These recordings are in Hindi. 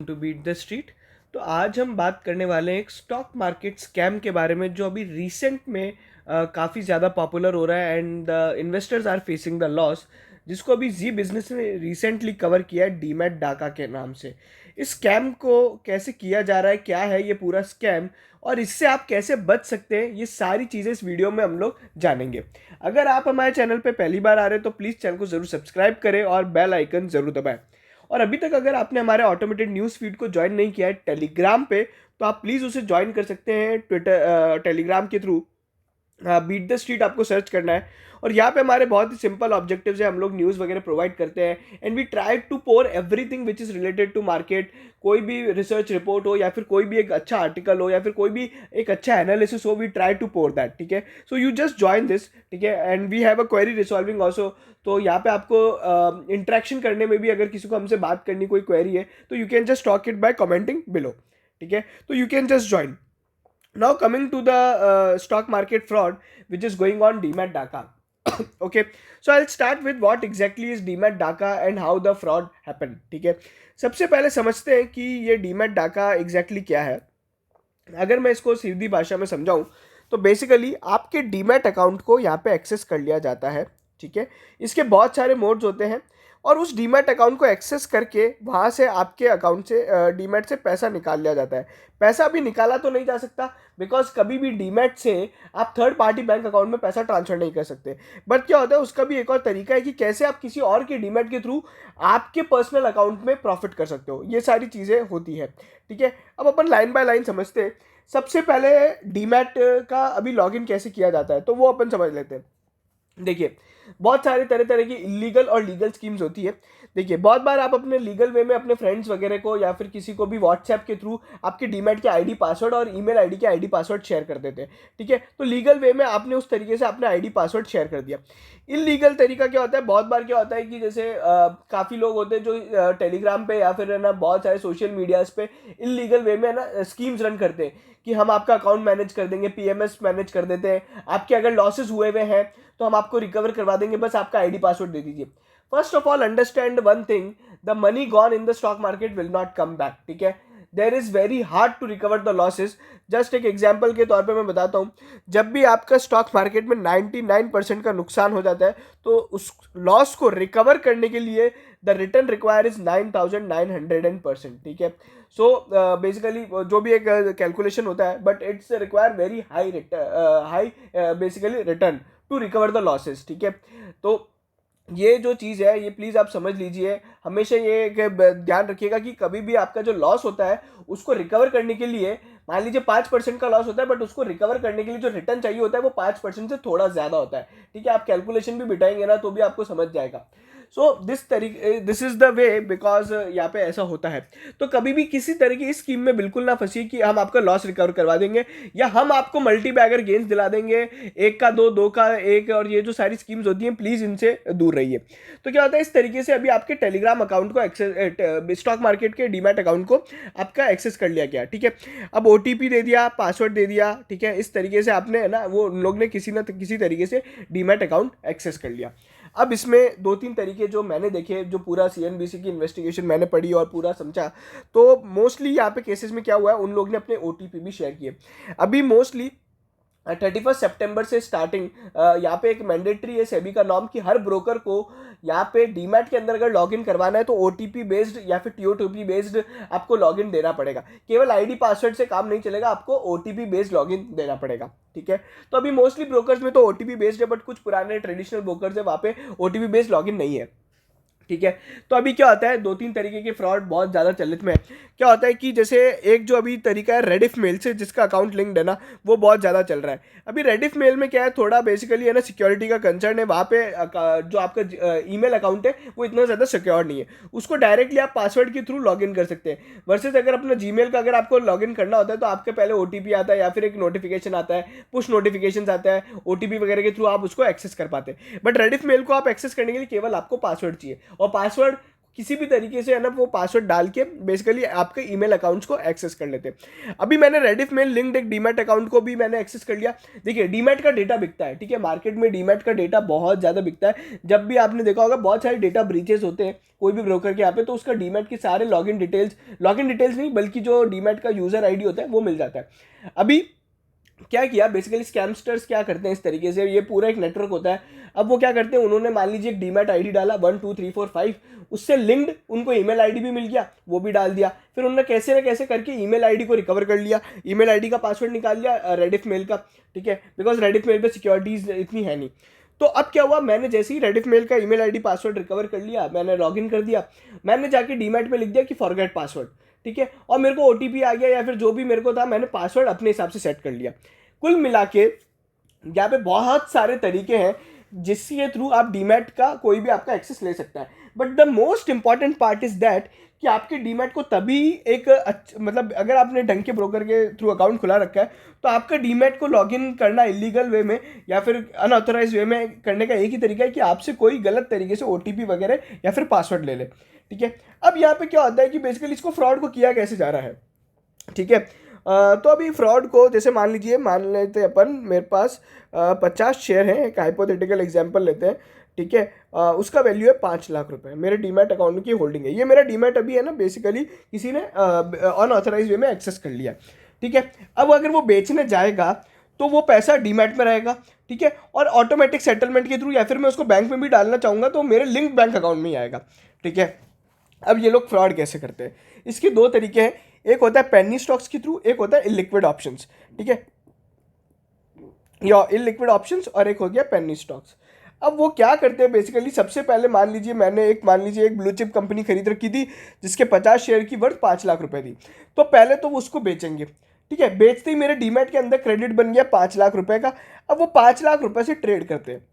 To beat the street. तो आज हम बात करने वाले हैं एक स्टॉक मार्केट स्कैम के बारे में जो अभी रिसेंट में काफ़ी ज़्यादा पॉपुलर हो रहा है and investors are facing the loss, जिसको अभी जी बिजनेस ने रिसेंटली कवर किया है डीमैट डाका के नाम से। इस स्कैम को कैसे किया जा रहा है, क्या है ये पूरा स्कैम और इससे आप कैसे बच सकते हैं, ये सारी चीज़ें इस वीडियो में हम लोग जानेंगे। अगर आप हमारे चैनल पे पहली बार आ रहे हैं तो प्लीज़ चैनल को ज़रूर सब्सक्राइब करें और बेल आइकन ज़रूर दबाएं। और अभी तक अगर आपने हमारे ऑटोमेटेड न्यूज़ फीड को ज्वाइन नहीं किया है टेलीग्राम पे, तो आप प्लीज़ उसे ज्वाइन कर सकते हैं ट्विटर टेलीग्राम के थ्रू। बीट द स्ट्रीट आपको सर्च करना है और यहाँ पे हमारे बहुत ही सिंपल ऑब्जेक्टिव्स है। हम लोग न्यूज़ वगैरह प्रोवाइड करते हैं and we try to pour everything which is related to market. कोई भी रिसर्च रिपोर्ट हो या फिर कोई भी एक अच्छा आर्टिकल हो या फिर कोई भी एक अच्छा एनालिसिस हो, we try to pour that. ठीक है, so you just join this. ठीक है, and we have a query resolving also. तो यहाँ पे आपको इंटरेक्शन करने में भी, अगर किसी को हमसे बात करनी कोई क्वेरी है तो you can just talk it by commenting below. ठीक है, तो you can just join. Now coming to the stock market fraud which is going on DMAT DACA. Okay, so I'll start with what exactly is DMAT DACA and how the fraud happened. ठीक है, सबसे पहले समझते हैं कि ये DMAT DACA exactly क्या है। अगर मैं इसको सीधी भाषा में समझाऊं तो बेसिकली आपके डीमैट अकाउंट को यहाँ पे एक्सेस कर लिया जाता है। ठीक है, इसके बहुत सारे मोड्स होते हैं और उस डीमैट अकाउंट को एक्सेस करके वहाँ से आपके अकाउंट से डीमैट से पैसा निकाल लिया जाता है। पैसा भी निकाला तो नहीं जा सकता बिकॉज कभी भी डीमैट से आप थर्ड पार्टी बैंक अकाउंट में पैसा ट्रांसफर नहीं कर सकते। बट क्या होता है, उसका भी एक और तरीका है कि कैसे आप किसी और के डीमैट के थ्रू आपके पर्सनल अकाउंट में प्रॉफिट कर सकते हो। ये सारी चीज़ें होती है। ठीक है, अब अपन लाइन बाय लाइन समझते हैं। सबसे पहले डीमैट का अभी लॉगिन कैसे किया जाता है तो वो अपन समझ लेते हैं। देखिए, बहुत सारे तरह तरह की इलीगल और लीगल स्कीम्स होती है। देखिए, बहुत बार आप अपने लीगल वे में अपने फ्रेंड्स वगैरह को या फिर किसी को भी व्हाट्सएप के थ्रू आपके डीमैट के आईडी पासवर्ड और ईमेल आईडी के आईडी पासवर्ड शेयर कर देते हैं। ठीक है, तो लीगल वे में आपने उस तरीके से अपना आईडी पासवर्ड शेयर कर दिया। इलीगल तरीका क्या होता है, बहुत बार क्या होता है कि जैसे काफ़ी लोग होते हैं जो टेलीग्राम पे या फिर है ना बहुत सारे सोशल मीडियाज पे इलीगल वे में है ना स्कीम्स रन करते हैं कि हम आपका अकाउंट मैनेज कर देंगे, पीएमएस मैनेज कर देते हैं, आपके अगर लॉसेस हुए हुए हैं तो हम आपको रिकवर करवा देंगे, बस आपका आईडी पासवर्ड दे दीजिए। First of all understand one thing, the money gone in the stock market will not come back. ठीक है, there is very hard to recover the losses. Just एक एग्जाम्पल के तौर पे मैं बताता हूँ, जब भी आपका स्टॉक मार्केट में 99% का नुकसान हो जाता है तो उस लॉस को रिकवर करने के लिए द रिटर्न रिक्वायर इज 9900%। ठीक है, सो बेसिकली जो भी एक कैलकुलेशन होता है, but it's require very high basically return to recover the losses. ठीक है, तो ये जो चीज़ है ये प्लीज़ आप समझ लीजिए। हमेशा ये ध्यान रखिएगा कि कभी भी आपका जो लॉस होता है उसको रिकवर करने के लिए, मान लीजिए 5% का लॉस होता है, बट उसको रिकवर करने के लिए जो रिटर्न चाहिए होता है वो 5% से थोड़ा ज़्यादा होता है। ठीक है, आप कैलकुलेशन भी बिठाएंगे ना तो भी आपको समझ जाएगा। सो this is the way, because यहाँ पे ऐसा होता है। तो कभी भी किसी तरह की इस स्कीम में बिल्कुल ना फंसिए कि हम आपका लॉस रिकवर करवा देंगे या हम आपको मल्टी बैगर गेन्स दिला देंगे, एक का दो, दो का एक, और ये जो सारी स्कीम्स होती हैं प्लीज इनसे दूर रहिए। तो क्या होता है, इस तरीके से अभी आपके टेलीग्राम अकाउंट को एक्सेस, स्टॉक मार्केट के डीमैट अकाउंट को आपका एक्सेस कर लिया गया। ठीक है, अब ओटीपी दे दिया, पासवर्ड दे दिया। ठीक है, इस तरीके से आपने है ना, वो उन लोग ने किसी ना किसी तरीके से डीमैट अकाउंट एक्सेस कर लिया। अब इसमें दो तीन तरीके जो मैंने देखे, जो पूरा सीएनबीसी की इन्वेस्टिगेशन मैंने पढ़ी और पूरा समझा, तो मोस्टली यहाँ पे केसेस में क्या हुआ है, उन लोग ने अपने ओटीपी भी शेयर किए। अभी मोस्टली 31 सितंबर से स्टार्टिंग यहाँ पे एक मैंडेटरी है सेबी का नॉर्म कि हर ब्रोकर को यहाँ पे डीमैट के अंदर अगर लॉगिन करवाना है तो ओटीपी बेस्ड या फिर टीओटीपी बेस्ड आपको लॉगिन देना पड़ेगा। केवल आईडी पासवर्ड से काम नहीं चलेगा, आपको ओटीपी बेस्ड लॉगिन देना पड़ेगा। ठीक है, तो अभी मोस्टली ब्रोकर्स में तो ओटीपी बेस्ड है, बट कुछ पुराने ट्रेडिशनल ब्रोकर्स है वहाँ पे ओटीपी बेस्ड लॉगिन नहीं है। ठीक है, तो अभी क्या होता है, दो तीन तरीके के फ्रॉड बहुत ज़्यादा चलित में है। क्या होता है कि जैसे एक जो अभी तरीका है रेडिफ मेल से, जिसका अकाउंट लिंक्ड है ना, वो बहुत ज़्यादा चल रहा है। अभी रेडिफ मेल में क्या है, थोड़ा बेसिकली है ना सिक्योरिटी का कंसर्न है। वहाँ पे जो आपका ईमेल अकाउंट है वो इतना ज़्यादा सिक्योर नहीं है, उसको डायरेक्टली आप पासवर्ड के थ्रू लॉगिन कर सकते हैं। वर्सेज अगर अपना जीमेल का अगर आपको लॉगिन करना होता है तो आपके पहले ओटीपी आता है या फिर एक नोटिफिकेशन आता है, पुश नोटिफिकेशन आता है, ओटीपी वगैरह के थ्रू आप उसको एक्सेस कर पाते हैं। बट रेडिफ मेल को आप एक्सेस करने के लिए केवल आपको पासवर्ड चाहिए, और पासवर्ड किसी भी तरीके से है ना वो पासवर्ड डाल के बेसिकली आपके ईमेल अकाउंट्स को एक्सेस कर लेते हैं। अभी मैंने रेडिफ में लिंक्ड एक डीमैट अकाउंट को भी मैंने एक्सेस कर लिया। देखिए डीमैट का डेटा बिकता है, ठीक है, मार्केट में डीमैट का डेटा बहुत ज़्यादा बिकता है। जब भी आपने देखा होगा बहुत सारे डेटा ब्रीचेस होते हैं कोई भी ब्रोकर के यहाँ पे, तो उसका डीमैट के सारे लॉगिन डिटेल्स नहीं बल्कि जो डीमैट का यूज़र आईडी होता है वो मिल जाता है। अभी क्या किया बेसिकली स्कैमस्टर्स क्या करते हैं इस तरीके से, ये पूरा एक नेटवर्क होता है। अब वो क्या करते हैं, उन्होंने मान लीजिए एक डीमैट आईडी डाला 1 2 3 4 5, उससे लिंक्ड उनको ईमेल आईडी भी मिल गया, वो भी डाल दिया। फिर उन्होंने कैसे ना कैसे करके ईमेल आईडी को रिकवर कर लिया, ईमेल आईडी का पासवर्ड निकाल लिया रेडिफ मेल का, ठीक है, बिकॉज रेडिफ मेल पे सिक्योरिटीज इतनी है नहीं। तो अब क्या हुआ, मैंने जैसे ही रेडिफ मेल का ईमेल आईडी पासवर्ड रिकवर कर लिया, मैंने लॉगिन कर दिया, मैंने जाके डीमैट में लिख दिया कि फॉरगेट पासवर्ड, ठीक है, और मेरे को ओटीपी आ गया या फिर जो भी मेरे को था, मैंने पासवर्ड अपने हिसाब से सेट कर लिया। कुल मिला के यहाँ पे बहुत सारे तरीके हैं जिसके थ्रू आप डीमैट का कोई भी आपका एक्सेस ले सकता है। But the most important part is that कि आपके डीमैट को तभी एक मतलब अगर आपने ढंग के ब्रोकर के थ्रू अकाउंट खुला रखा है तो आपका डीमैट को लॉगिन करना इलीगल वे में या फिर अनऑथराइज वे में करने का एक ही तरीका है कि आपसे कोई गलत तरीके से ओटीपी वगैरह या फिर पासवर्ड ले ले, ठीक है। अब यहाँ पे क्या होता है कि बेसिकली इसको फ्रॉड को किया कैसे जा रहा है, ठीक है। तो अभी फ्रॉड को जैसे मान लेते हैं अपन, मेरे पास 50 शेयर हैं, एक हाइपोथेटिकल एग्जांपल लेते हैं, ठीक है। उसका वैल्यू है 5 लाख रुपए, मेरे डीमैट अकाउंट की होल्डिंग है। ये मेरा डीमैट अभी है ना बेसिकली किसी ने अनऑथराइज वे में एक्सेस कर लिया, ठीक है। अब अगर वो बेचने जाएगा तो वो पैसा डीमैट में रहेगा, ठीक है, और ऑटोमेटिक सेटलमेंट के थ्रू या फिर मैं उसको बैंक में भी डालना चाहूँगा तो मेरे लिंक बैंक अकाउंट में ही आएगा, ठीक है। अब ये लोग फ्रॉड कैसे करते हैं, इसके दो तरीके हैं, एक होता है पेनी स्टॉक्स के थ्रू, एक होता है इलिक्विड ऑप्शंस, ठीक है, या इलिक्विड ऑप्शंस, और एक हो गया पेनी स्टॉक्स। अब वो क्या करते हैं बेसिकली, सबसे पहले मान लीजिए मैंने एक ब्लू चिप कंपनी खरीद रखी थी जिसके 50 शेयर की वर्थ 5 लाख रुपए थी। तो पहले तो वो उसको बेचेंगे, ठीक है, बेचते ही मेरे डीमैट के अंदर क्रेडिट बन गया 5 लाख रुपए का। अब वो 5 लाख रुपए से ट्रेड करते हैं।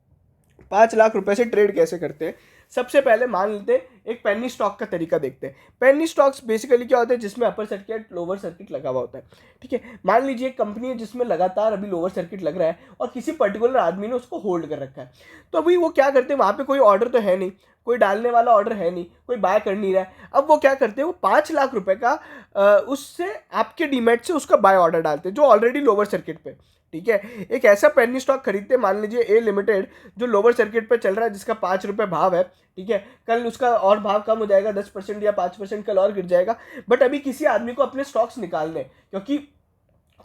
5 लाख रुपए से ट्रेड कैसे करते हैं, सबसे पहले मान लेते हैं एक पेनी स्टॉक का तरीका देखते हैं। पेनी स्टॉक्स बेसिकली क्या होता है, जिसमें अपर सर्किट लोअर सर्किट लगा हुआ होता है, ठीक है। मान लीजिए एक कंपनी है जिसमें लगातार अभी लोअर सर्किट लग रहा है और किसी पर्टिकुलर आदमी ने उसको होल्ड कर रखा है। तो अभी वो क्या करते हैं, वहाँ पे कोई ऑर्डर तो है नहीं, कोई डालने वाला ऑर्डर है नहीं, कोई बाय कर नहीं रहा है। अब वो क्या करते हैं, वो 5 लाख रुपए का उससे आपके डीमैट से उसका बाय ऑर्डर डालते हैं जो ऑलरेडी लोअर सर्किट पे, ठीक है। एक ऐसा पेनी स्टॉक खरीदते, मान लीजिए ए लिमिटेड जो लोअर सर्किट पे चल रहा है जिसका 5 रुपये भाव है, ठीक है, कल उसका और भाव कम हो जाएगा 10% या 5% कल और गिर जाएगा। बट अभी किसी आदमी को अपने स्टॉक्स निकालने, क्योंकि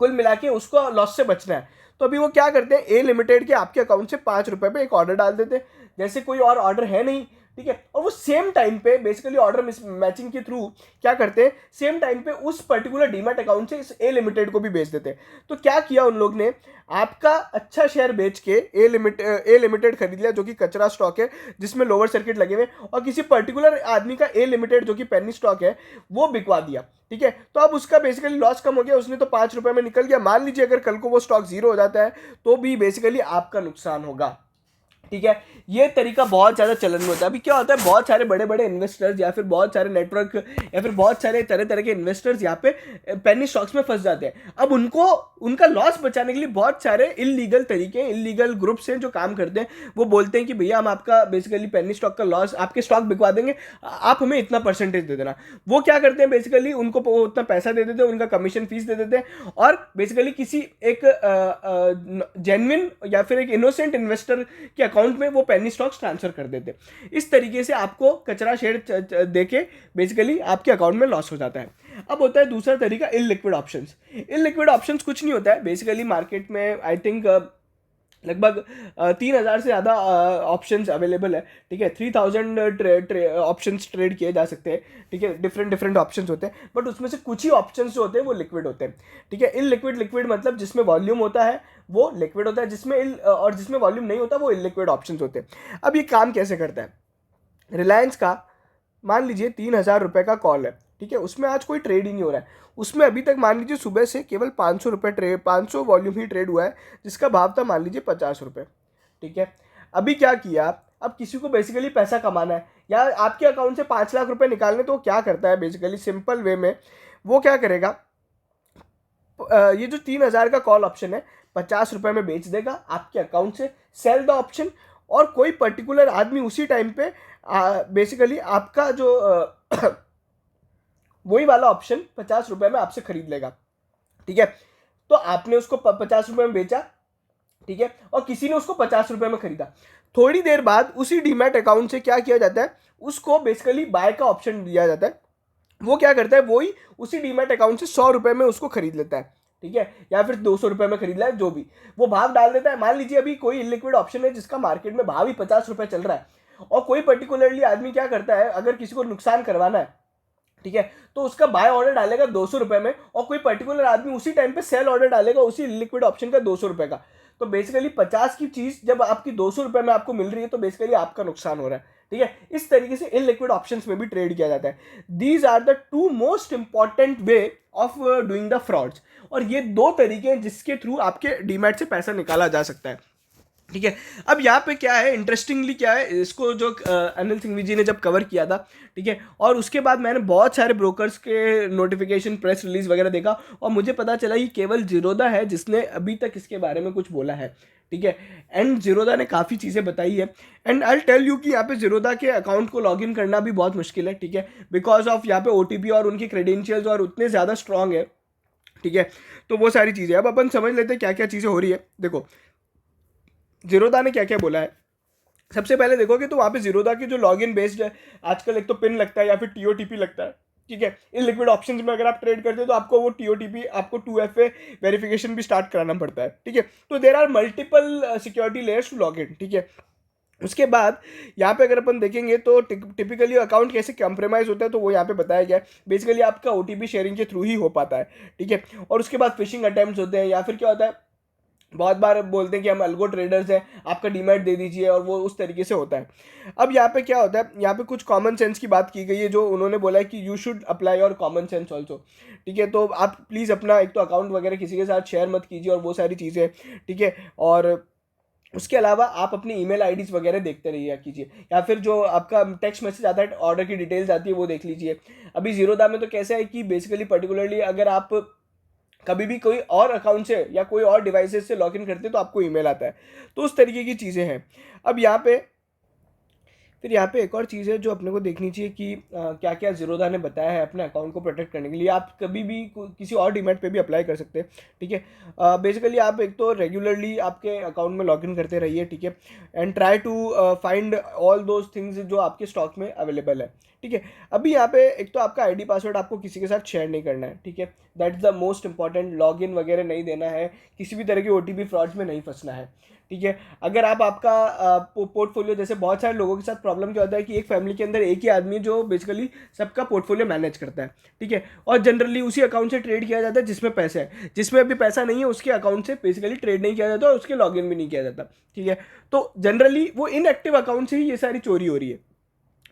कुल मिला के उसको लॉस से बचना है, तो अभी वो क्या करते हैं, ए लिमिटेड के आपके अकाउंट से 5 रुपये पे एक ऑर्डर डाल देते हैं, जैसे कोई और ऑर्डर है नहीं, ठीक है, और वो सेम टाइम पे बेसिकली ऑर्डर मैचिंग के थ्रू क्या करते हैं, सेम टाइम पे उस पर्टिकुलर डीमैट अकाउंट से इस ए लिमिटेड को भी बेच देते हैं। तो क्या किया उन लोग ने, आपका अच्छा शेयर बेच के ए लिमिटेड खरीद लिया जो कि कचरा स्टॉक है जिसमें लोअर सर्किट लगे हुए, और किसी पर्टिकुलर आदमी का ए लिमिटेड जो कि पेनी स्टॉक है वो बिकवा दिया, ठीक है। तो अब उसका बेसिकली लॉस कम हो गया, उसने तो 5 रुपये में निकल गया। मान लीजिए अगर कल को वो स्टॉक जीरो हो जाता है तो भी बेसिकली आपका नुकसान होगा, ठीक है। ये तरीका बहुत ज़्यादा चलन में होता है। अभी क्या होता है, बहुत सारे बड़े बड़े इन्वेस्टर्स या फिर बहुत सारे नेटवर्क या फिर बहुत सारे तरह तरह के इन्वेस्टर्स यहाँ पे पेनी स्टॉक्स में फंस जाते हैं। अब उनको उनका लॉस बचाने के लिए बहुत सारे इलीगल तरीके, इलीगल ग्रुप्स हैं जो काम करते हैं। वो बोलते हैं कि भैया हम आपका बेसिकली पेनी स्टॉक का लॉस, आपके स्टॉक बिकवा देंगे, आप हमें इतना परसेंटेज दे देना। वो क्या करते हैं बेसिकली, उनको उतना पैसा दे देते हैं, उनका कमीशन फीस दे देते हैं, और बेसिकली किसी एक जेन्युइन या फिर एक इनोसेंट इन्वेस्टर के अकाउंट में वो पेनी स्टॉक्स ट्रांसफर कर देते हैं। इस तरीके से आपको कचरा शेयर देके बेसिकली आपके अकाउंट में लॉस हो जाता है। अब होता है दूसरा तरीका इलिक्विड ऑप्शंस। इलिक्विड ऑप्शंस कुछ नहीं होता है, बेसिकली मार्केट में आई थिंक लगभग 3,000 से ज़्यादा ऑप्शंस अवेलेबल है, ठीक है। 3,000 ऑप्शंस ट्रेड किए जा सकते हैं, ठीक है। डिफरेंट ऑप्शंस होते हैं, बट उसमें से कुछ ही ऑप्शंस जो होते हैं वो लिक्विड होते हैं, ठीक है। लिक्विड मतलब जिसमें वॉल्यूम होता है वो लिक्विड होता है, और जिसमें वॉल्यूम नहीं होता वो इलिक्विड ऑप्शंस होते हैं। अब ये काम कैसे करता है, रिलायंस का मान लीजिए 3,000 रुपये का कॉल है, ठीक है, उसमें आज कोई ट्रेड ही नहीं हो रहा है, उसमें अभी तक मान लीजिए सुबह से केवल 500 वॉल्यूम ही ट्रेड हुआ है जिसका भाव था मान लीजिए 50 रुपये, ठीक है। अभी क्या किया, अब किसी को बेसिकली पैसा कमाना है या आपके अकाउंट से 5 लाख रुपए निकालने, तो वो क्या करता है बेसिकली सिंपल वे में, वो क्या करेगा, ये जो 3,000 का कॉल ऑप्शन है 50 रुपये में बेच देगा आपके अकाउंट से, सेल द ऑप्शन, और कोई पर्टिकुलर आदमी उसी टाइम पे बेसिकली आपका जो वही वाला ऑप्शन 50 रुपए में आपसे खरीद लेगा, ठीक है। तो आपने उसको 50 रुपए में बेचा, ठीक है, और किसी ने उसको 50 रुपए में खरीदा। थोड़ी देर बाद उसी डीमैट अकाउंट से क्या किया जाता है, उसको बेसिकली बाय का ऑप्शन दिया जाता है। वो क्या करता है, वही उसी डीमैट अकाउंट से 100 रुपए में उसको खरीद लेता है, ठीक है, या फिर 200 रुपए में खरीद लिया, जो भी वो भाव डाल देता है। मान लीजिए अभी कोई इलिक्विड ऑप्शन है जिसका मार्केट में भाव ही 50 रुपए चल रहा है, और कोई पर्टिकुलरली आदमी क्या करता है, अगर किसी को नुकसान करवाना है, ठीक है, तो उसका बाय ऑर्डर डालेगा 200 रुपए में, और कोई पर्टिकुलर आदमी उसी टाइम पे सेल ऑर्डर डालेगा उसी लिक्विड ऑप्शन का 200 रुपए का। तो बेसिकली 50 की चीज जब आपकी 200 रुपए में आपको मिल रही है, तो बेसिकली आपका नुकसान हो रहा है, ठीक है। इस तरीके से इन लिक्विड ऑप्शंस में भी ट्रेड किया जाता है। These are the two most important way of doing the frauds, और ये दो तरीके हैं जिसके थ्रू आपके डीमैट से पैसा निकाला जा सकता है, ठीक है। अब यहाँ पे क्या है, इंटरेस्टिंगली क्या है, इसको जो अनिल सिंघवी जी ने जब कवर किया था, ठीक है, और उसके बाद मैंने बहुत सारे ब्रोकर्स के नोटिफिकेशन, प्रेस रिलीज वगैरह देखा, और मुझे पता चला कि केवल जीरोधा है जिसने अभी तक इसके बारे में कुछ बोला है, ठीक है। एंड जीरोधा ने काफ़ी चीज़ें बताई है, एंड आई टेल यू कि यहाँ पे जीरोधा के अकाउंट को लॉगिन करना भी बहुत मुश्किल है, ठीक है, बिकॉज ऑफ यहाँ पे OTP और उनकी क्रेडेंशियल्स और उतने ज़्यादा स्ट्रांग है, ठीक है। तो वो सारी चीज़ें अब अपन समझ लेते हैं क्या क्या चीज़ें हो रही है। देखो जीरोधा ने क्या क्या बोला है। सबसे पहले देखोगे तो वहाँ पे जीरोधा की जो लॉगिन बेस्ड है, आजकल एक तो पिन लगता है या फिर TOTP लगता है, ठीक है। इन लिक्विड ऑप्शंस में अगर आप ट्रेड करते हो तो आपको वो TOTP, आपको 2FA वेरिफिकेशन भी स्टार्ट कराना पड़ता है, ठीक है। तो there are multiple security layers to log in, ठीक है। उसके बाद यहाँ पे अगर अपन देखेंगे तो टिपिकली अकाउंट कैसे कॉम्प्रोमाइज होता है, तो वो यहाँ पे बताया गया है। बेसिकली आपका OTP शेयरिंग के थ्रू ही हो पाता है, ठीक है। और उसके बाद फिशिंग अटेम्प्ट्स होते हैं, या फिर क्या होता है, बहुत बार बोलते हैं कि हम अल्गो ट्रेडर्स हैं, आपका डीमैट दे दीजिए, और वो उस तरीके से होता है। अब यहाँ पे क्या होता है, यहाँ पे कुछ कॉमन सेंस की बात की गई है, जो उन्होंने बोला है कि you should apply your common sense also, ठीक है। तो आप प्लीज़ अपना एक तो अकाउंट वगैरह किसी के साथ शेयर मत कीजिए, और वो सारी चीज़ें, ठीक है। और उसके अलावा आप अपनी ईमेल आईडीज वगैरह देखते रहिए कीजिए, या फिर जो आपका टेक्स्ट मैसेज आता है, ऑर्डर की डिटेल्स आती है, वो देख लीजिए। अभी जीरोधा में तो कैसा है कि बेसिकली पर्टिकुलरली अगर आप कभी भी कोई और अकाउंट से या कोई और डिवाइसेस से लॉगिन करते हैं तो आपको ईमेल आता है, तो उस तरीके की चीज़ें हैं। अब यहाँ पे फिर यहाँ पे एक और चीज़ है जो अपने को देखनी चाहिए कि क्या क्या जीरोधा ने बताया है अपने अकाउंट को प्रोटेक्ट करने के लिए। आप कभी भी किसी और डीमैट पे भी अप्लाई कर सकते हैं, ठीक है। बेसिकली आप एक तो रेगुलरली आपके अकाउंट में लॉगिन करते रहिए, ठीक है, and try to find all those things जो आपके स्टॉक में अवेलेबल है, ठीक है। अभी यहाँ पे एक तो आपका ID पासवर्ड आपको किसी के साथ शेयर नहीं करना है, ठीक है, that is the most important. Login वगैरह नहीं देना है, किसी भी तरह की OTP फ्रॉड्स में नहीं फंसना है, ठीक है। अगर आप आपका पोर्टफोलियो, जैसे बहुत सारे लोगों के साथ प्रॉब्लम क्या होता है कि एक फैमिली के अंदर एक ही आदमी जो बेसिकली सबका पोर्टफोलियो मैनेज करता है, ठीक है, और जनरली उसी अकाउंट से ट्रेड किया जाता है जिसमें पैसा है, जिसमें अभी पैसा नहीं है उसके अकाउंट से बेसिकली ट्रेड नहीं किया जाता और उसके लॉगिन भी नहीं किया जाता, ठीक है। तो जनरली वो इनएक्टिव अकाउंट से ही ये सारी चोरी हो रही है।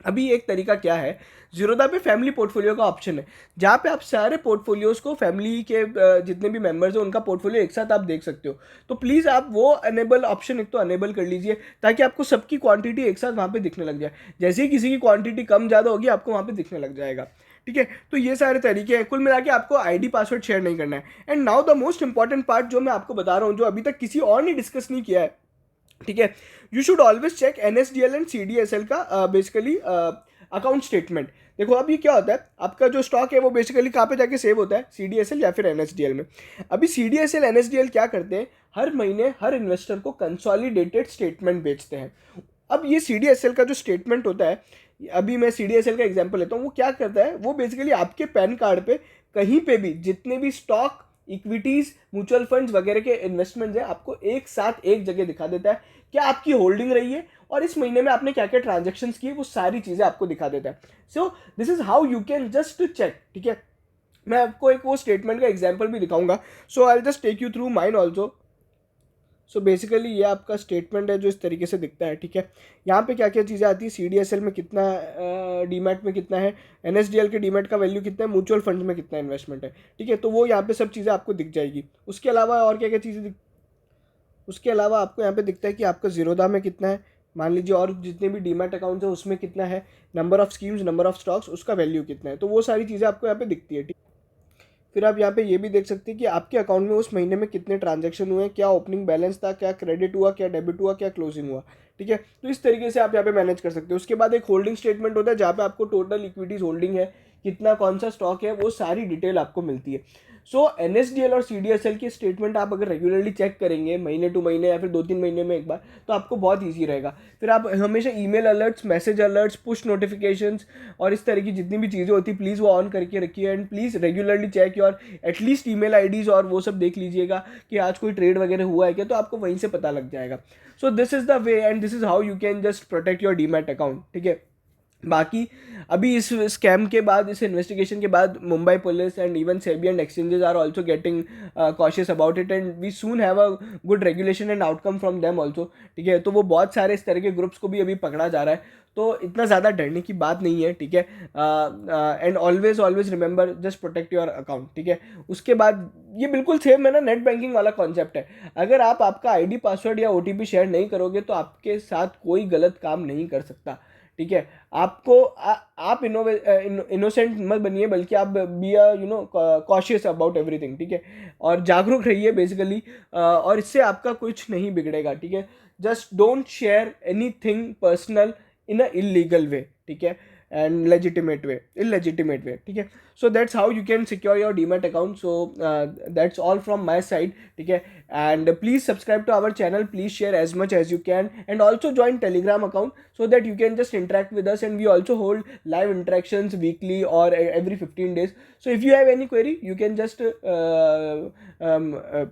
अभी एक तरीका क्या है, जीरोधा पे फैमिली पोर्टफोलियो का ऑप्शन है, जहाँ पे आप सारे पोर्टफोलियोज को, फैमिली के जितने भी मेंबर्स हैं उनका पोर्टफोलियो एक साथ आप देख सकते हो। तो प्लीज़ आप वो अनेबल ऑप्शन एक तो अनेबल कर लीजिए, ताकि आपको सबकी क्वांटिटी एक साथ वहाँ पे दिखने लग जाए। जैसे ही किसी की क्वांटिटी कम ज़्यादा होगी आपको वहाँ पे दिखने लग जाएगा, ठीक है। तो ये सारे तरीके हैं, कुल मिला के आपको ID पासवर्ड शेयर नहीं करना है। And now the most important part जो मैं आपको बता रहा हूँ, जो अभी तक किसी और ने डिस्कस नहीं किया है, ठीक है। You should always check NSDL and CDSL का बेसिकली अकाउंट स्टेटमेंट। देखो अभी क्या होता है, आपका जो स्टॉक है वो बेसिकली कहाँ पे जाके सेव होता है, CDSL या फिर NSDL में। अभी CDSL NSDL क्या करते हैं, हर महीने हर इन्वेस्टर को कंसोलिडेटेड स्टेटमेंट बेचते हैं। अब ये CDSL का जो स्टेटमेंट होता है, अभी मैं CDSL का एग्जांपल लेता हूँ, वो क्या करता है, वो बेसिकली आपके पैन कार्ड पे कहीं पे भी जितने भी स्टॉक, इक्विटीज, म्यूचुअल फंड्स वगैरह के इन्वेस्टमेंट्स हैं आपको एक साथ एक जगह दिखा देता है, क्या आपकी होल्डिंग रही है और इस महीने में आपने क्या क्या ट्रांजेक्शन्स किए, वो सारी चीज़ें आपको दिखा देता है। So this is how you can just check, ठीक है। मैं आपको एक वो स्टेटमेंट का एग्जाम्पल भी दिखाऊंगा, so I just take you through mine also. So basically ये आपका स्टेटमेंट है जो इस तरीके से दिखता है, ठीक है। यहाँ पे क्या क्या चीज़ें आती है, CDSL में कितना, डीमैट में कितना है, NSDL के डीमैट का वैल्यू कितना है, म्यूचुअल फंड में कितना इन्वेस्टमेंट है, ठीक है। तो वो यहाँ पे सब चीज़ें आपको दिख जाएगी। उसके अलावा और क्या क्या चीज़ें उसके अलावा आपको यहाँ पे दिखता है कि आपका जीरोधा में कितना है, मान लीजिए, और जितने भी डीमैट अकाउंट है उसमें कितना है, number of schemes, number of stocks, उसका वैल्यू कितना है, तो वो सारी चीज़ें आपको यहाँ पे दिखती है, ठीक। फिर आप यहाँ पे ये भी देख सकते हैं कि आपके अकाउंट में उस महीने में कितने ट्रांजैक्शन हुए, क्या ओपनिंग बैलेंस था, क्या क्रेडिट हुआ, क्या डेबिट हुआ, क्या क्लोजिंग हुआ, ठीक है। तो इस तरीके से आप यहाँ पे मैनेज कर सकते हो। उसके बाद एक होल्डिंग स्टेटमेंट होता है जहाँ पे आपको टोटल इक्विटीज होल्डिंग है, कितना कौन सा स्टॉक है, वो सारी डिटेल आपको मिलती है। सो NSDL और CDSL की स्टेटमेंट आप अगर रेगुलरली चेक करेंगे महीने टू महीने या फिर 2-3 महीने में एक बार, तो आपको बहुत ईजी रहेगा। फिर आप हमेशा email alerts, message alerts, push notifications और इस तरह की जितनी भी चीज़ें होती है प्लीज़ वो ऑन करके रखिए। And please regularly check your at least email IDs और वो सब देख लीजिएगा कि आज कोई ट्रेड वगैरह हुआ है क्या, तो आपको वहीं से पता लग जाएगा। So this is the way and this is how you can just protect your demat account, ठीक है। बाकी अभी इस स्कैम के बाद, इस इन्वेस्टिगेशन के बाद, Mumbai police and even SEBI and exchanges are also getting cautious about it and we soon have a good regulation and outcome from them also, ठीक है। तो वो बहुत सारे इस तरह के ग्रुप्स को भी अभी पकड़ा जा रहा है, तो इतना ज़्यादा डरने की बात नहीं है, ठीक है। And always always remember just protect your account, ठीक है। उसके बाद ये बिल्कुल सेम है ना नेट बैंकिंग वाला कॉन्सेप्ट है। अगर आप आपका आईडी पासवर्ड या OTP शेयर नहीं करोगे तो आपके साथ कोई गलत काम नहीं कर सकता, ठीक है। आपको आप इनोसेंट मत बनिए, बल्कि आप बी कॉशियस अबाउट एवरीथिंग, ठीक है। और जागरूक रहिए बेसिकली, और इससे आपका कुछ नहीं बिगड़ेगा, ठीक है। Just don't share anything personal in a illegal way, ठीक है, एंड illegitimate way, ठीक है। So that's how you can secure your demat account. So that's all from my side, ठीक है। And please subscribe to our channel, please share as much as you can, and also join Telegram account so that you can just interact with us, and we also hold live interactions weekly or every 15 days. So if you have any query, you can just um, uh,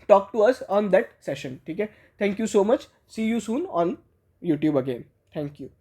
talk to us on that session, ठीक है। Thank you so much. See you soon on YouTube again. Thank you.